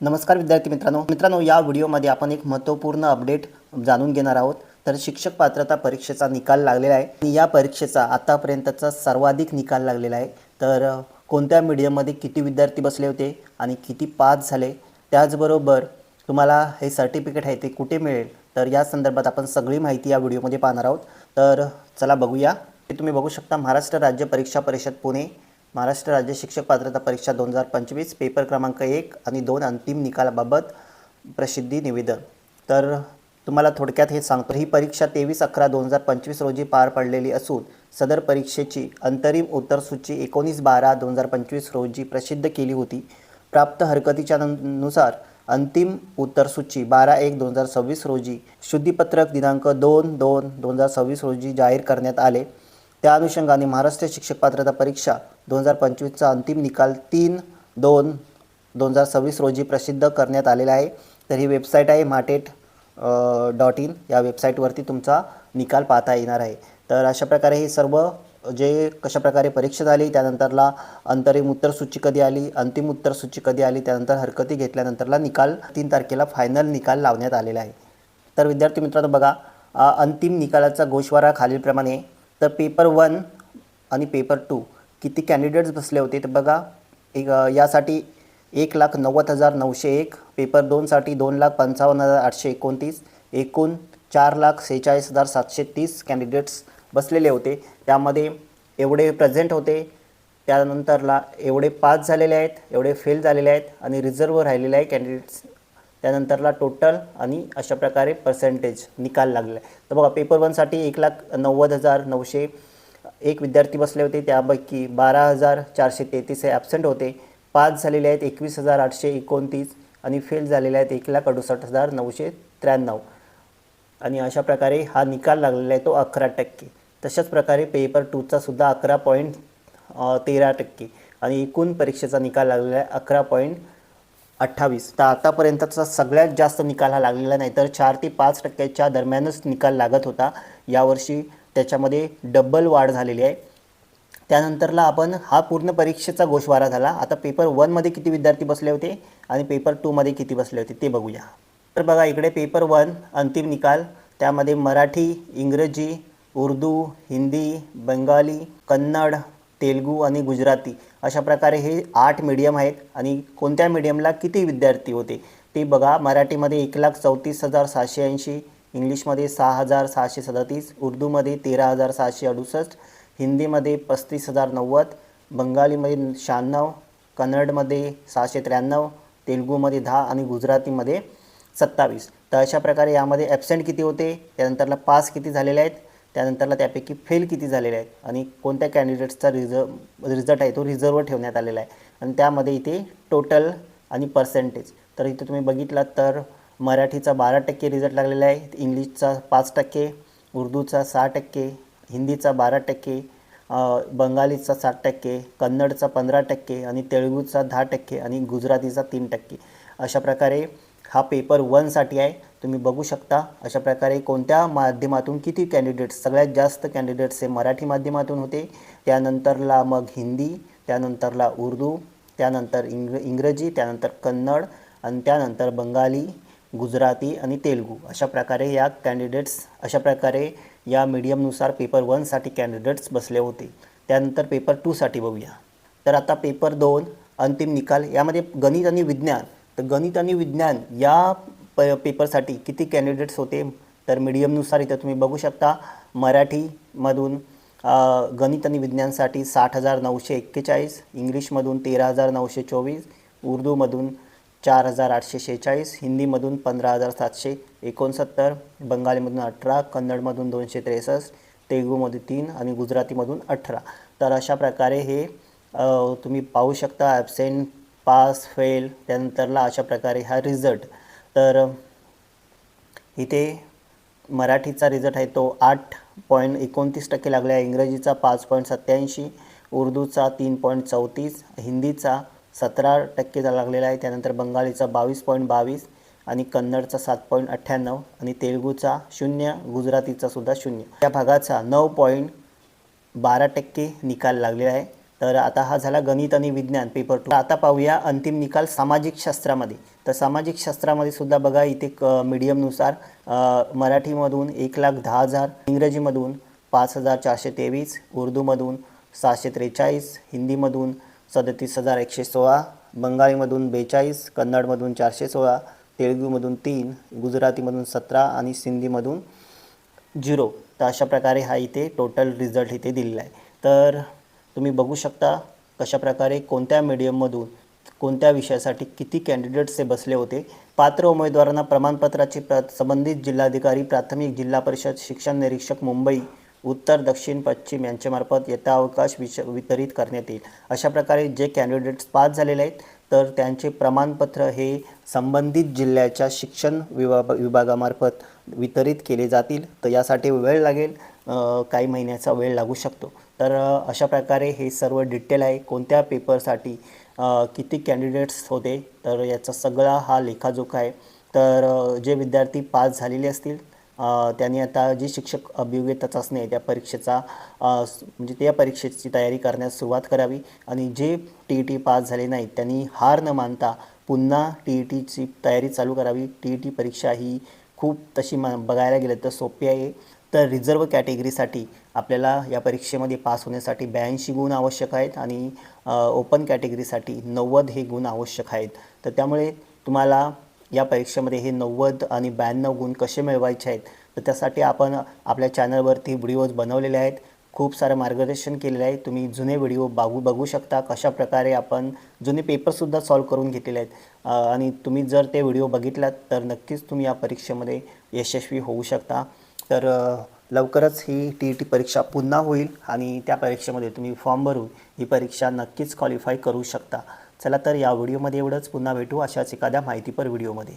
नमस्कार विद्यार्थी मित्रांनो या व्हिडिओमध्ये आपण एक महत्त्वपूर्ण अपडेट जाणून घेणार आहोत। तर शिक्षक पात्रता परीक्षेचा निकाल लागलेला आहे आणि या परीक्षेचा आतापर्यंतचा सर्वाधिक निकाल लागलेला आहे। तर कोणत्या मीडियममध्ये किती विद्यार्थी बसले होते आणि किती पास झाले, त्याचबरोबर तुम्हाला हे सर्टिफिकेट आहे ते कुठे मिळेल, तर या संदर्भात आपण सगळी माहिती या व्हिडिओमध्ये पाहणार आहोत। तर चला बघूया। तुम्ही बघू शकता महाराष्ट्र राज्य परीक्षा परिषद पुणे, महाराष्ट्र राज्य शिक्षक पात्रता परीक्षा 2025 पेपर क्रमांक 1 आणि 2 अंतिम निकालाबाबत प्रसिद्धी निवेदन। तर तुम्हाला थोडक्यात हे सांगतो, ही परीक्षा 23/11/2025 रोजी पार पडलेली असून सदर परीक्षेची अंतरिम उत्तरसूची 19/12/2025 रोजी प्रसिद्ध केली होती। प्राप्त हरकतीच्या नुसार अंतिम उत्तरसूची 12/1/2026 रोजी, शुद्धीपत्रक दिनांक 2/2/2026 रोजी जाहीर करण्यात आले। त्या अनुषंगाने महाराष्ट्र शिक्षक पात्रता परीक्षा 2025चा अंतिम निकाल 3/2/2026 रोजी प्रसिद्ध करण्यात आलेला आहे। तर ही वेबसाईट आहे matet.in, या वेबसाईटवरती तुमचा निकाल पाहता येणार आहे। तर अशा प्रकारे हे सर्व जे कशाप्रकारे परीक्षा झाली, त्यानंतरला अंतरिम उत्तरसूची कधी आली, अंतिम उत्तरसूची कधी आली, त्यानंतर हरकती घेतल्यानंतरला निकाल 3 तारखेला फायनल निकाल लावण्यात आलेला आहे। तर विद्यार्थी मित्रांनो बघा, अंतिम निकालाचा गोषवारा खालीलप्रमाणे। तर पेपर 1 आणि पेपर 2 किती कॅन्डिडेट्स बसले होते, तर बघा यासाठी 1,90,901, पेपर 2 साठी 2,55,829, एकूण 4,46,730 कॅन्डिडेट्स बसलेले होते। त्यामध्ये एवढे प्रेझेंट होते, त्यानंतरला एवढे पास झालेले आहेत, एवढे फेल झालेले आहेत आणि रिझर्व्ह राहिलेले आहे कॅन्डिडेट्स, त्यानंतरला टोटल आणि अशा प्रकारे पर्सेंटेज निकाल लागलेला आहे। तर बघा पेपर 1 साठी 1,90,901 विद्यार्थी बसले होते, त्यापैकी 12,433 हे ॲब्सेंट होते। पास झालेले आहेत 21,829 आणि फेल झालेले आहेत 1,68,993 आणि अशा प्रकारे हा निकाल लागलेला आहे तो 11%। तशाच प्रकारे पेपर 2चा सुद्धा 11.13% आणि एकूण परीक्षेचा निकाल लागलेला आहे 11.28। तर आतापर्यंतचा सगळ्यात जास्त निकाल हा लागलेला नाही, तर 4 ते 5% दरम्यानच निकाल लागत होता। यावर्षी त्याच्यामध्ये डबल वाढ झालेली आहे। त्यानंतरला आपण हा पूर्ण परीक्षेचा गोषवारा झाला। आता पेपर 1 मध्ये किती विद्यार्थी बसले होते आणि पेपर 2 मध्ये किती बसले होते ते बघूया। तर बघा इकडे पेपर 1 अंतिम निकाल, त्यामध्ये मराठी, इंग्रजी, उर्दू, हिंदी, बंगाली, कन्नड, तेलुगू आणि गुजराती अशा प्रकारे हे 8 मीडियम आहेत। आणि कोणत्या मीडियमला किती विद्यार्थी होते ते बघा। मराठीमध्ये 1,34,780, इंग्लिशमध्ये 6,637, उर्दूमध्ये 13,668, हिंदीमध्ये 35,090, बंगालीमध्ये 96, कन्नडमध्ये 693, तेलुगूमध्ये 10 आणि गुजरातीमध्ये 27। तर अशा प्रकारे यामध्ये ॲब्सेंट किती होते, त्यानंतरला पास किती झालेले आहेत, त्यानंतरला त्यापैकी फेल किती झालेले आहेत आणि कोणत्या कॅन्डिडेट्सचा रिझल्ट आहे तो रिझर्व्ह ठेवण्यात आलेला आहे आणि त्यामध्ये इथे टोटल आणि पर्सेंटेज। तर इथे तुम्ही बघितलात तर मराठीचा 12% रिझल्ट लागलेला आहे, इंग्लिशचा 5%, उर्दूचा 6%, हिंदीचा 12%, बंगालीचा 7%, कन्नडचा 15% आणि तेलुगूचा 10% आणि गुजरातीचा 3%। अशा प्रकारे हा पेपर 1 साठी आहे। तुम्ही बघू शकता अशा प्रकारे कोणत्या माध्यमातून किती कॅन्डिडेट्स, सगळ्यात जास्त कॅन्डिडेट्स हे मराठी माध्यमातून होते, त्यानंतरला मग हिंदी, त्यानंतरला उर्दू, त्यानंतर इंग्रजी, त्यानंतर कन्नड आणि त्यानंतर बंगाली, गुजराती आणि तेलुगू। अशा प्रकारे या कॅन्डिडेट्स, अशा प्रकारे या मीडियमनुसार पेपर 1 साठी कॅन्डिडेट्स बसले होते। त्यानंतर पेपर 2 साठी बघूया। तर आता पेपर 2 अंतिम निकाल, यामध्ये गणित आणि विज्ञान, तर गणित आणि विज्ञान या पेपरसाठी किती कॅन्डिडेट्स होते, तर मीडियमनुसार इथं तुम्ही बघू शकता। मराठीमधून गणित आणि विज्ञानसाठी 60,941, इंग्लिशमधून 13,924, उर्दूमधून 4,846, हिंदीमधून 15,769, बंगालीमधून 18, कन्नडमधून 263, तेलुगूमध्ये 3 आणि गुजरातीमधून 18। तर अशा प्रकारे हे तुम्ही पाहू शकता ॲब्सेंट, पास, फेल, त्यानंतरला अशा प्रकारे हा रिझल्ट। तर इथे मराठीचा रिझल्ट आहे तो 8.29% लागला आहे, इंग्रजीचा 5.87, उर्दूचा 3.34, हिंदीचा 17% लागलेला आहे, त्यानंतर बंगालीचा 22.22 आणि कन्नडचा 7.98 आणि तेलुगूचा 0, गुजरातीचा सुद्धा 0। या भागाचा 9.12% निकाल लागलेला आहे। तर आता हा झाला गणित आणि विज्ञान पेपर 2. आता पाहूया अंतिम निकाल सामाजिक शास्त्रामध्ये. तर सामाजिक शास्त्रामध्ये सुद्धा बघा इथे मीडियमनुसार मराठीमधून 1,10,000, इंग्रजीमधून 5,423, उर्दूमधून 643, हिंदीमधून 37,116, बंगालीमधून 42, कन्नडमधून 416, तेलुगूमधून 3, गुजरातीमधून 17 आणि सिंधीमधून 0. तर अशा प्रकारे हा इथे टोटल रिझल्ट इथे दिलेला आहे. तर तुम्ही बघू शकता कशाप्रकारे कोणत्या मीडियममधून कोणत्या विषयासाठी किती कॅन्डिडेट्स हे बसले होते. पात्र उमेदवारांना प्रमाणपत्राचे संबंधित जिल्हाधिकारी, प्राथमिक जिल्हा परिषद शिक्षण निरीक्षक मुंबई, उत्तर, दक्षिण, पश्चिम यांच्यामार्फत यथावकाश वितरित करण्यात येईल. अशा प्रकारे जे कॅन्डिडेट्स पास झालेले आहेत तर त्यांचे प्रमाणपत्र हे संबंधित जिल्ह्याच्या शिक्षण विभागामार्फत वितरित केले जातील. तर यासाठी वेळ लागेल, काही महिन्याचा वेळ लागू शकतो. तर अशा प्रकारे हे सर्व डिटेल आहे कोणत्या पेपरसाठी किती कॅन्डिडेट्स होते तर याचा सगळा हा लेखाजोखा आहे. तर जे विद्यार्थी पास झालेले असतील त्यांनी आता जी शिक्षक अभियोग्यता चाचणी आहे त्या परीक्षेचा म्हणजे त्या परीक्षेची तयारी करण्यास सुरुवात करावी. आणि जे TET पास झाले नाहीत त्यांनी हार न मानता पुन्हा TETची तयारी चालू करावी. TET परीक्षा ही खूप तशी बघायला गेलं तर सोपी आहे. तर रिझर्व कॅटेगरीसाठी आपल्याला या परीक्षेमध्ये पास होण्यासाठी 82 गुण आवश्यक आहेत आणि ओपन कॅटेगरीसाठी 90 हे गुण आवश्यक आहेत. तर त्यामुळे तुम्हाला या परीक्षेमध्ये हे 90 आणि 92 गुण कसे मिळवायचे आहेत तर त्यासाठी आपण आपल्या चॅनलवरती व्हिडिओज बनवलेले आहेत. खूप सारं मार्गदर्शन केलेलं आहे. तुम्ही जुने व्हिडिओ बघू शकता कशाप्रकारे आपण जुने पेपरसुद्धा सॉल्व करून घेतलेले आहेत. आणि तुम्ही जर ते व्हिडिओ बघितलात तर नक्कीच तुम्ही या परीक्षेमध्ये यशस्वी होऊ शकता. तर लवकरच ही TET परीक्षा पुन्हा होईल आणि त्या परीक्षेमध्ये तुम्ही फॉर्म भरून ही परीक्षा नक्कीच क्वालिफाय करू शकता. चला तर या व्हिडिओमध्ये एवढंच. पुन्हा भेटू अशाच एखाद्या माहितीपर व्हिडिओमध्ये.